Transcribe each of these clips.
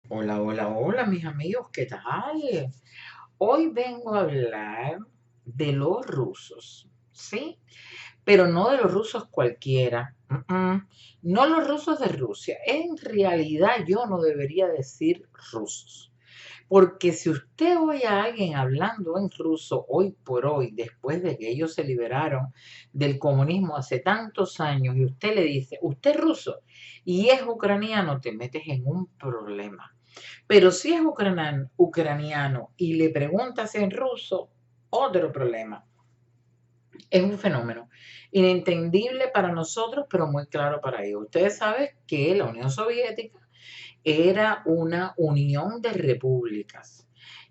Hola, hola, hola, mis amigos, ¿qué tal? Hoy vengo a hablar de los rusos, ¿sí? Pero no de los rusos cualquiera, no los rusos de Rusia. En realidad yo no debería decir rusos, porque si usted oye a alguien hablando en ruso hoy por hoy, después de que ellos se liberaron del comunismo hace tantos años, y usted le dice, usted es ruso y es ucraniano, te metes en un problema. Pero si es ucraniano y le preguntas en ruso, otro problema. Es un fenómeno inentendible para nosotros, pero muy claro para ellos. Ustedes saben que la Unión Soviética era una unión de repúblicas,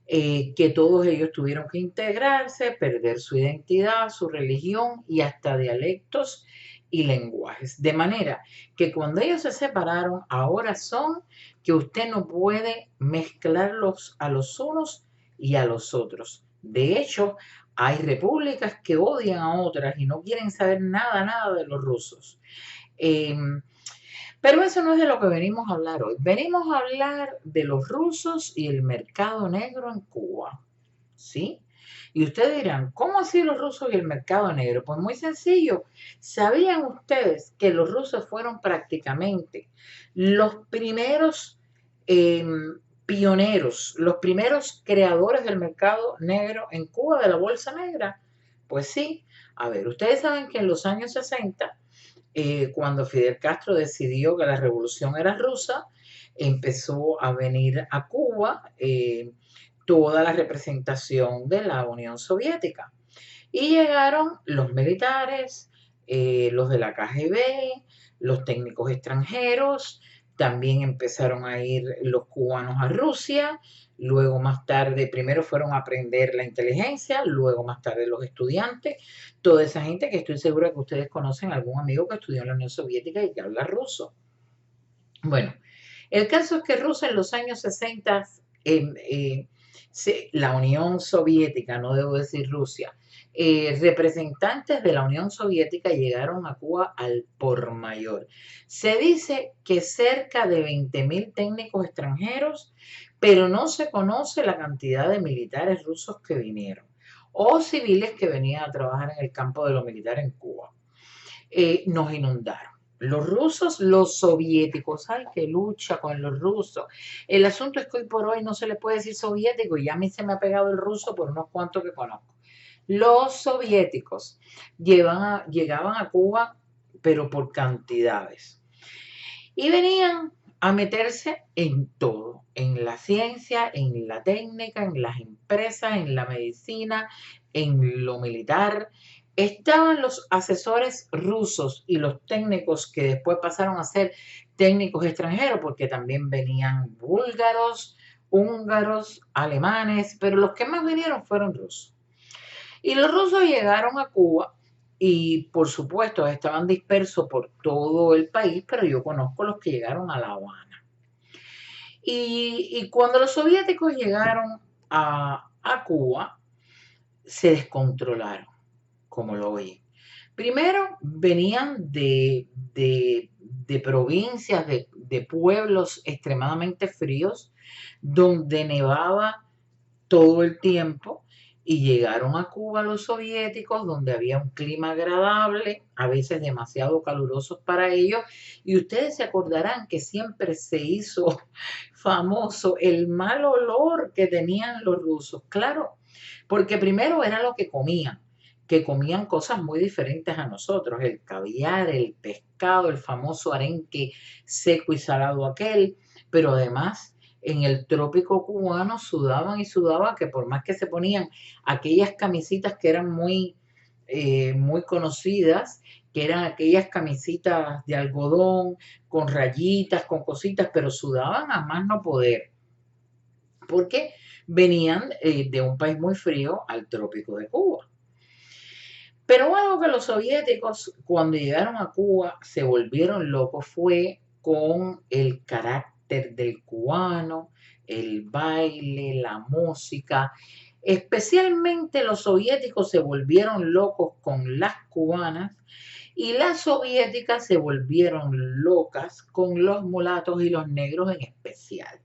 que todos ellos tuvieron que integrarse, perder su identidad, su religión y hasta dialectos y lenguajes. De manera que cuando ellos se separaron, ahora son que usted no puede mezclarlos a los unos y a los otros. De hecho, hay repúblicas que odian a otras y no quieren saber nada, nada de los rusos. Eh, pero eso no es de lo que venimos a hablar hoy. Venimos a hablar de los rusos y el mercado negro en Cuba. ¿Sí? Y ustedes dirán, ¿cómo así los rusos y el mercado negro? Pues muy sencillo. ¿Sabían ustedes que los rusos fueron prácticamente los primeros eh, pioneros, los primeros creadores del mercado negro en Cuba, de la bolsa negra? Pues sí. A ver, ustedes saben que en los años 60 cuando Fidel Castro decidió que la revolución era rusa, empezó a venir a Cuba toda la representación de la Unión Soviética. Y llegaron los militares, los de la KGB, los técnicos extranjeros, también empezaron a ir los cubanos a Rusia, luego más tarde, primero fueron a aprender la inteligencia, luego más tarde los estudiantes, toda esa gente que estoy segura que ustedes conocen, algún amigo que estudió en la Unión Soviética y que habla ruso. Bueno, el caso es que Rusia en los años 60, la Unión Soviética, no debo decir Rusia, representantes de la Unión Soviética llegaron a Cuba al por mayor. Se dice que cerca de 20.000 técnicos extranjeros, pero no se conoce la cantidad de militares rusos que vinieron o civiles que venían a trabajar en el campo de lo militar en Cuba. Nos inundaron. Los rusos, los soviéticos, ay, que lucha con los rusos. El asunto es que hoy por hoy no se le puede decir soviético y a mí se me ha pegado el ruso por unos cuantos que conozco. Los soviéticos llegaban a Cuba, pero por cantidades. Y venían a meterse en todo, en la ciencia, en la técnica, en las empresas, en la medicina, en lo militar. Estaban los asesores rusos y los técnicos que después pasaron a ser técnicos extranjeros, porque también venían búlgaros, húngaros, alemanes, pero los que más vinieron fueron rusos. Y los rusos llegaron a Cuba y por supuesto estaban dispersos por todo el país, pero yo conozco los que llegaron a La Habana. Y cuando los soviéticos llegaron a Cuba, se descontrolaron, como lo oyen. Primero venían de provincias, de pueblos extremadamente fríos, donde nevaba todo el tiempo y llegaron a Cuba los soviéticos, donde había un clima agradable, a veces demasiado caluroso para ellos, y ustedes se acordarán que siempre se hizo famoso el mal olor que tenían los rusos, claro, porque primero era lo que comían cosas muy diferentes a nosotros, el caviar, el pescado, el famoso arenque seco y salado aquel, pero además en el trópico cubano sudaban y sudaban, que por más que se ponían aquellas camisitas que eran muy conocidas, que eran aquellas camisitas de algodón, con rayitas, con cositas, pero sudaban a más no poder, porque venían de un país muy frío al trópico de Cuba. Pero algo que los soviéticos, cuando llegaron a Cuba, se volvieron locos fue con el carácter del cubano, el baile, la música. Especialmente los soviéticos se volvieron locos con las cubanas y las soviéticas se volvieron locas con los mulatos y los negros en especial.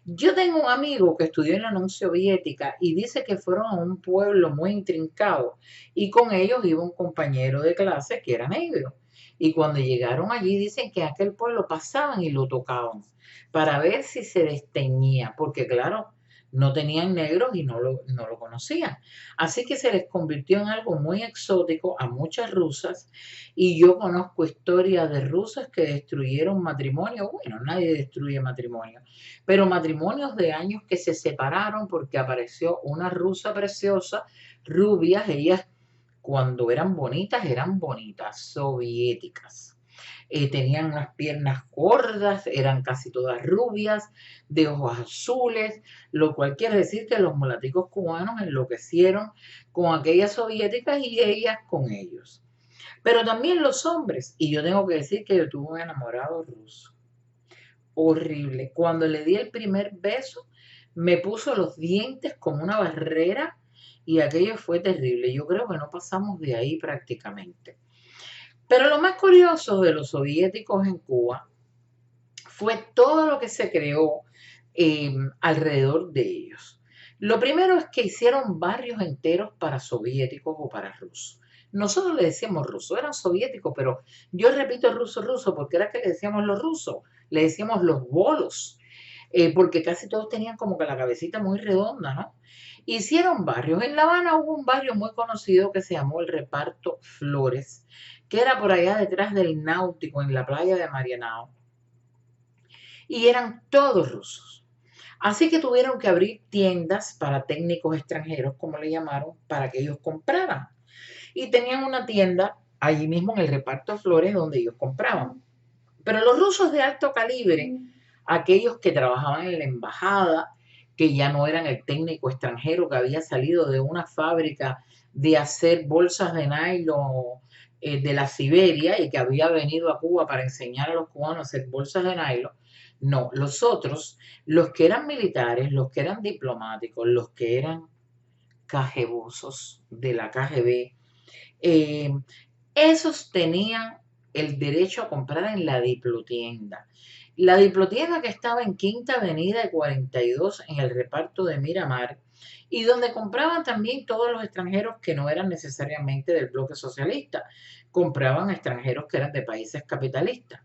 Yo tengo un amigo que estudió en la Unión Soviética y dice que fueron a un pueblo muy intrincado y con ellos iba un compañero de clase que era negro. Y cuando llegaron allí dicen que en aquel pueblo pasaban y lo tocaban para ver si se desteñía, porque claro, no tenían negros y no lo conocían. Así que se les convirtió en algo muy exótico a muchas rusas y yo conozco historias de rusas que destruyeron matrimonio. Bueno, nadie destruye matrimonio, pero matrimonios de años que se separaron porque apareció una rusa preciosa, rubias, ellas cuando eran bonitas, soviéticas. Tenían unas piernas gordas, eran casi todas rubias, de ojos azules, lo cual quiere decir que los mulaticos cubanos enloquecieron con aquellas soviéticas y ellas con ellos. Pero también los hombres, y yo tengo que decir que yo tuve un enamorado ruso horrible. Cuando le di el primer beso, me puso los dientes como una barrera y aquello fue terrible. Yo creo que no pasamos de ahí prácticamente. Pero lo más curioso de los soviéticos en Cuba fue todo lo que se creó alrededor de ellos. Lo primero es que hicieron barrios enteros para soviéticos o para rusos. Nosotros le decíamos ruso, eran soviéticos, pero yo repito ruso porque era que le decíamos los rusos, le decíamos los bolos, porque casi todos tenían como que la cabecita muy redonda, ¿no? Hicieron barrios. En La Habana hubo un barrio muy conocido que se llamó el Reparto Flores, que era por allá detrás del Náutico, en la playa de Marianao, y eran todos rusos. Así que tuvieron que abrir tiendas para técnicos extranjeros, como le llamaron, para que ellos compraran. Y tenían una tienda allí mismo en el Reparto Flores donde ellos compraban. Pero los rusos de alto calibre, aquellos que trabajaban en la embajada, que ya no eran el técnico extranjero que había salido de una fábrica de hacer bolsas de nylon de la Siberia y que había venido a Cuba para enseñar a los cubanos a hacer bolsas de nylon. No, los otros, los que eran militares, los que eran diplomáticos, los que eran cajebosos de la KGB, eh, esos tenían el derecho a comprar en la Diplotienda. La Diplotienda que estaba en Quinta Avenida y 42 en el reparto de Miramar y donde compraban también todos los extranjeros que no eran necesariamente del bloque socialista, compraban extranjeros que eran de países capitalistas.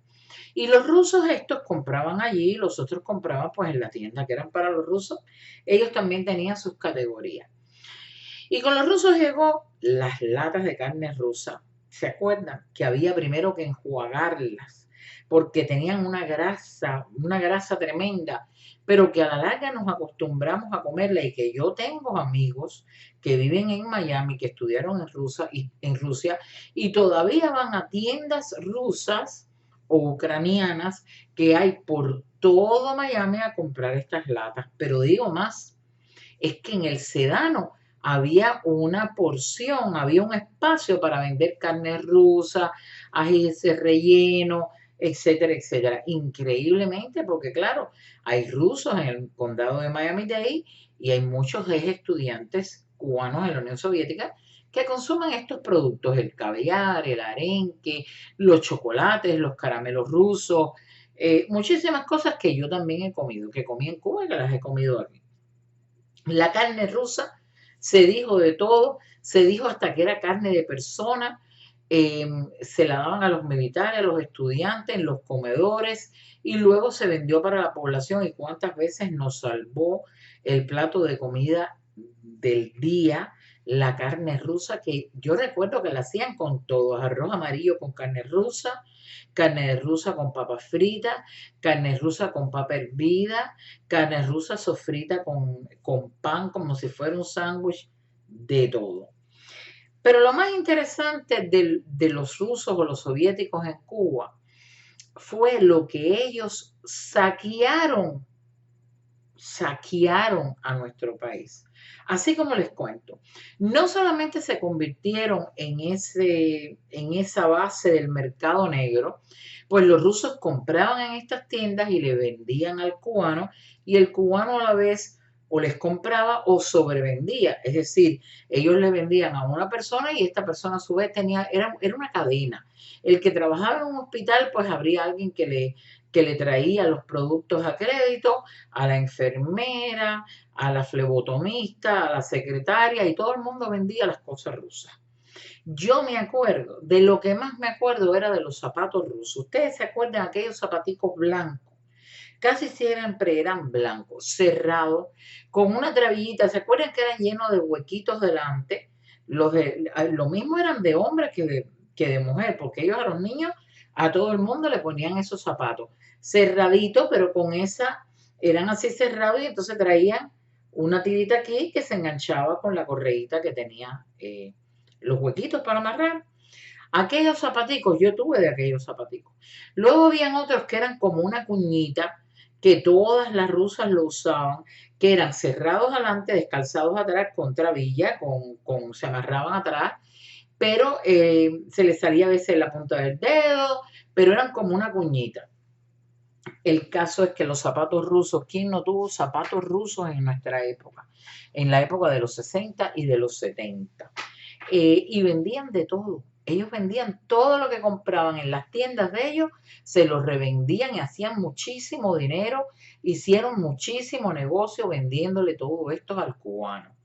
Y los rusos estos compraban allí, los otros compraban pues en la tienda que eran para los rusos, ellos también tenían sus categorías. Y con los rusos llegó las latas de carne rusa. ¿Se acuerdan? Que había primero que enjuagarlas porque tenían una grasa tremenda, pero que a la larga nos acostumbramos a comerla y que yo tengo amigos que viven en Miami, que estudiaron en Rusia y todavía van a tiendas rusas o ucranianas que hay por todo Miami a comprar estas latas. Pero digo más, es que en el Sedano había una porción, había un espacio para vender carne rusa, ajíes relleno, etcétera, etcétera. Increíblemente, porque claro, hay rusos en el condado de Miami-Dade y hay muchos estudiantes cubanos en la Unión Soviética que consumen estos productos, el caviar, el arenque, los chocolates, los caramelos rusos, muchísimas cosas que yo también he comido, que comí en Cuba y que las he comido aquí. La carne rusa se dijo de todo, se dijo hasta que era carne de persona, se la daban a los militares, a los estudiantes, en los comedores y luego se vendió para la población y cuántas veces nos salvó el plato de comida del día, la carne rusa, que yo recuerdo que la hacían con todo, arroz amarillo con carne rusa con papa frita, carne rusa con papa hervida, carne rusa sofrita con pan como si fuera un sándwich, de todo. Pero lo más interesante de los rusos o los soviéticos en Cuba fue lo que ellos saquearon a nuestro país. Así como les cuento, no solamente se convirtieron en esa base del mercado negro, pues los rusos compraban en estas tiendas y le vendían al cubano y el cubano a la vez o les compraba o sobrevendía. Es decir, ellos le vendían a una persona y esta persona a su vez era una cadena. El que trabajaba en un hospital, pues habría alguien que le traía los productos a crédito a la enfermera, a la flebotomista, a la secretaria, y todo el mundo vendía las cosas rusas. Yo me acuerdo, de lo que más me acuerdo era de los zapatos rusos. Ustedes se acuerdan de aquellos zapaticos blancos, casi siempre eran blancos, cerrados, con una trabillita. ¿Se acuerdan que eran llenos de huequitos delante? Lo mismo eran de hombre que de mujer, porque ellos a los niños, a todo el mundo le ponían esos zapatos cerraditos, pero con esa, eran así cerrados, y entonces traían una tirita aquí que se enganchaba con la correíta que tenía los huequitos para amarrar. Aquellos zapaticos, yo tuve de aquellos zapaticos. Luego habían otros que eran como una cuñita, que todas las rusas lo usaban, que eran cerrados adelante, descalzados atrás, con trabilla, se amarraban atrás, pero se les salía a veces la punta del dedo, pero eran como una cuñita. El caso es que los zapatos rusos, ¿quién no tuvo zapatos rusos en nuestra época? En la época de los 60 y de los 70. Y vendían de todo. Ellos vendían todo lo que compraban en las tiendas de ellos, se los revendían y hacían muchísimo dinero, hicieron muchísimo negocio vendiéndole todo esto al cubano.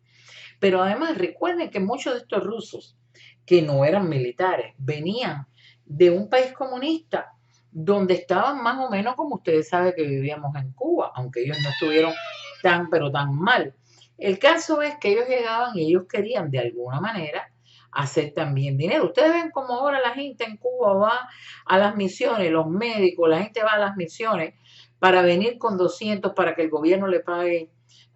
Pero además recuerden que muchos de estos rusos, que no eran militares, venían de un país comunista donde estaban más o menos como ustedes saben que vivíamos en Cuba, aunque ellos no estuvieron tan, pero tan mal. El caso es que ellos llegaban y ellos querían de alguna manera hacer también dinero. Ustedes ven cómo ahora la gente en Cuba va a las misiones, los médicos, la gente va a las misiones para venir con 200 para que el gobierno le pague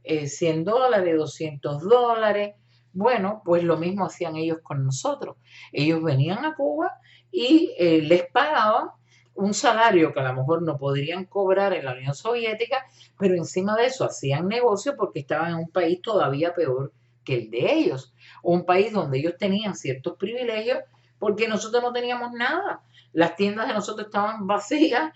$100, $200. Bueno, pues lo mismo hacían ellos con nosotros. Ellos venían a Cuba y les pagaban un salario que a lo mejor no podrían cobrar en la Unión Soviética, pero encima de eso hacían negocio porque estaban en un país todavía peor que el de ellos, un país donde ellos tenían ciertos privilegios porque nosotros no teníamos nada. Las tiendas de nosotros estaban vacías,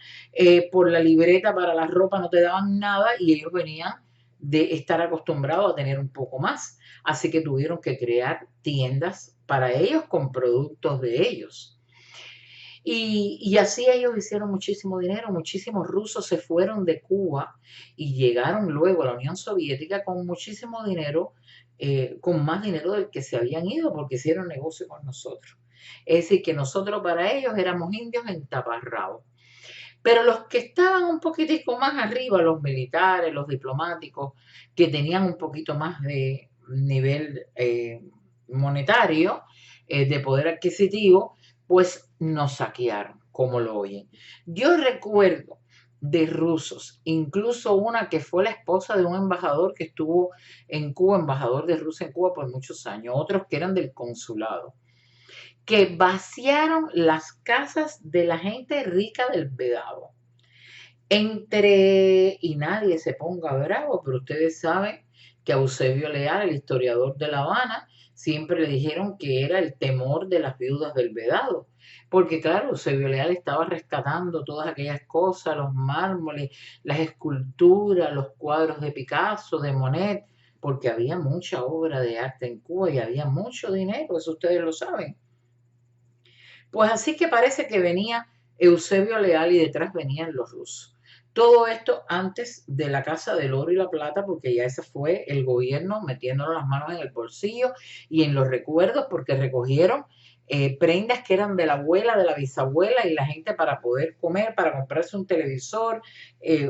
por la libreta para la ropa no te daban nada, y ellos venían de estar acostumbrados a tener un poco más. Así que tuvieron que crear tiendas para ellos con productos de ellos. Y así ellos hicieron muchísimo dinero. Muchísimos rusos se fueron de Cuba y llegaron luego a la Unión Soviética con muchísimo dinero, con más dinero del que se habían ido, porque hicieron negocio con nosotros. Es decir, que nosotros para ellos éramos indios en taparrabos. Pero los que estaban un poquitico más arriba, los militares, los diplomáticos, que tenían un poquito más de nivel monetario, de poder adquisitivo, pues nos saquearon, como lo oyen. Yo recuerdo de rusos, incluso una que fue la esposa de un embajador que estuvo en Cuba, embajador de Rusia en Cuba por muchos años, otros que eran del consulado, que vaciaron las casas de la gente rica del Vedado. Y nadie se ponga bravo, pero ustedes saben que a Eusebio Leal, el historiador de La Habana, siempre le dijeron que era el temor de las viudas del Vedado, porque claro, Eusebio Leal estaba rescatando todas aquellas cosas, los mármoles, las esculturas, los cuadros de Picasso, de Monet, porque había mucha obra de arte en Cuba y había mucho dinero, eso ustedes lo saben. Pues así que parece que venía Eusebio Leal y detrás venían los rusos. Todo esto antes de la Casa del Oro y la Plata, porque ya ese fue el gobierno metiéndonos las manos en el bolsillo y en los recuerdos, porque recogieron prendas que eran de la abuela, de la bisabuela, y la gente para poder comer, para comprarse un televisor,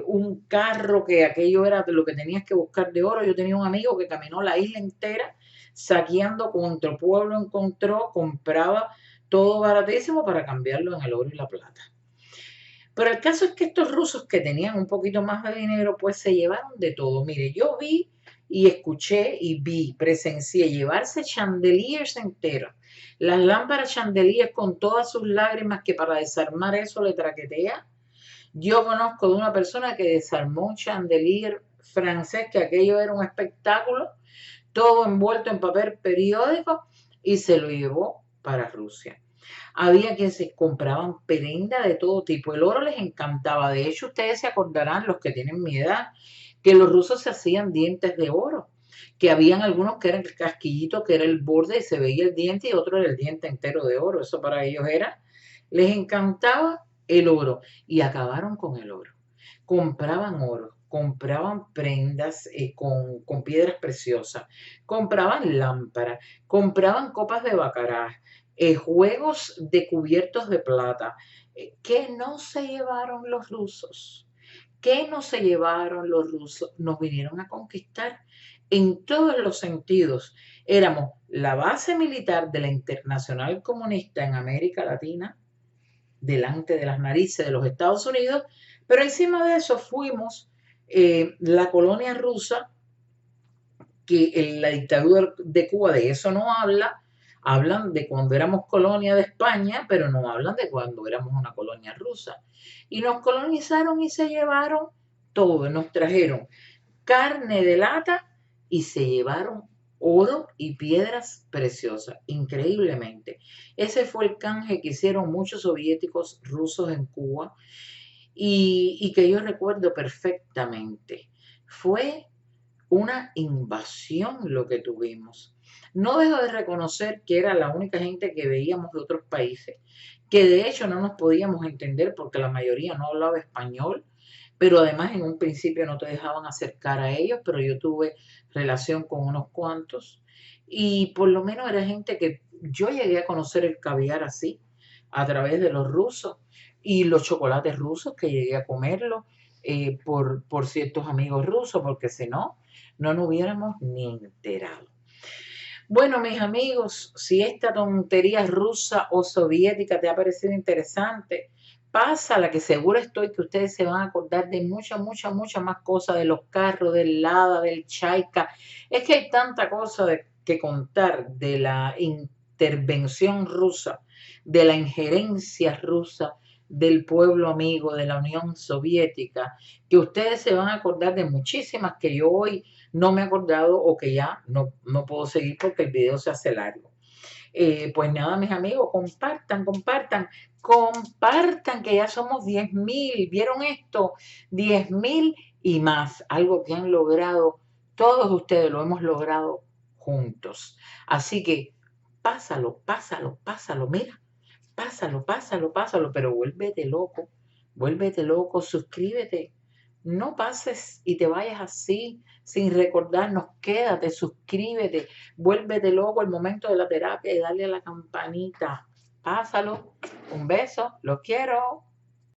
un carro, que aquello era lo que tenías que buscar de oro. Yo tenía un amigo que caminó la isla entera saqueando cuanto pueblo encontró, compraba todo baratísimo para cambiarlo en el oro y la plata. Pero el caso es que estos rusos que tenían un poquito más de dinero, pues se llevaron de todo. Mire, yo vi y escuché y vi, presencié llevarse chandeliers enteros, las lámparas chandeliers con todas sus lágrimas, que para desarmar eso le traquetea. Yo conozco de una persona que desarmó un chandelier francés, que aquello era un espectáculo, todo envuelto en papel periódico, y se lo llevó para Rusia. Había quienes se compraban prenda de todo tipo. El oro les encantaba. De hecho, ustedes se acordarán, los que tienen mi edad, que los rusos se hacían dientes de oro, que habían algunos que eran el casquillito, que era el borde y se veía el diente, y otro era el diente entero de oro. Eso para ellos era, les encantaba el oro y acabaron con el oro. Compraban oro, compraban prendas con piedras preciosas, compraban lámparas, compraban copas de baccarat, juegos de cubiertos de plata. ¿Qué no se llevaron los rusos? ¿Qué no se llevaron los rusos? Nos vinieron a conquistar en todos los sentidos. Éramos la base militar de la Internacional Comunista en América Latina, delante de las narices de los Estados Unidos, pero encima de eso fuimos la colonia rusa, que en la dictadura de Cuba de eso no habla, hablan de cuando éramos colonia de España, pero no hablan de cuando éramos una colonia rusa. Y nos colonizaron y se llevaron todo, nos trajeron carne de lata y se llevaron oro y piedras preciosas, increíblemente. Ese fue el canje que hicieron muchos soviéticos rusos en Cuba y que yo recuerdo perfectamente. Fue una invasión lo que tuvimos. No dejo de reconocer que era la única gente que veíamos de otros países, que de hecho no nos podíamos entender porque la mayoría no hablaba español, pero además en un principio no te dejaban acercar a ellos, pero yo tuve relación con unos cuantos y por lo menos era gente que yo llegué a conocer el caviar así, a través de los rusos y los chocolates rusos que llegué a comerlos por ciertos amigos rusos, porque si no, no nos hubiéramos ni enterado. Bueno, mis amigos, si esta tontería rusa o soviética te ha parecido interesante, pásala, que seguro estoy que ustedes se van a acordar de muchas más cosas, de los carros, del Lada, del Chaika. Es que hay tanta cosa que contar de la intervención rusa, de la injerencia rusa del pueblo amigo de la Unión Soviética, que ustedes se van a acordar de muchísimas que yo hoy no me he acordado o que ya no puedo seguir porque el video se hace largo. Pues nada, mis amigos, compartan que ya somos 10.000. ¿Vieron esto? 10.000 y más, algo que han logrado todos ustedes, lo hemos logrado juntos. Así que pásalo, mira, pásalo, pero vuélvete loco, suscríbete. No pases y te vayas así, sin recordarnos, quédate, suscríbete, vuélvete loco al momento de la terapia y dale a la campanita. Pásalo, un beso, los quiero.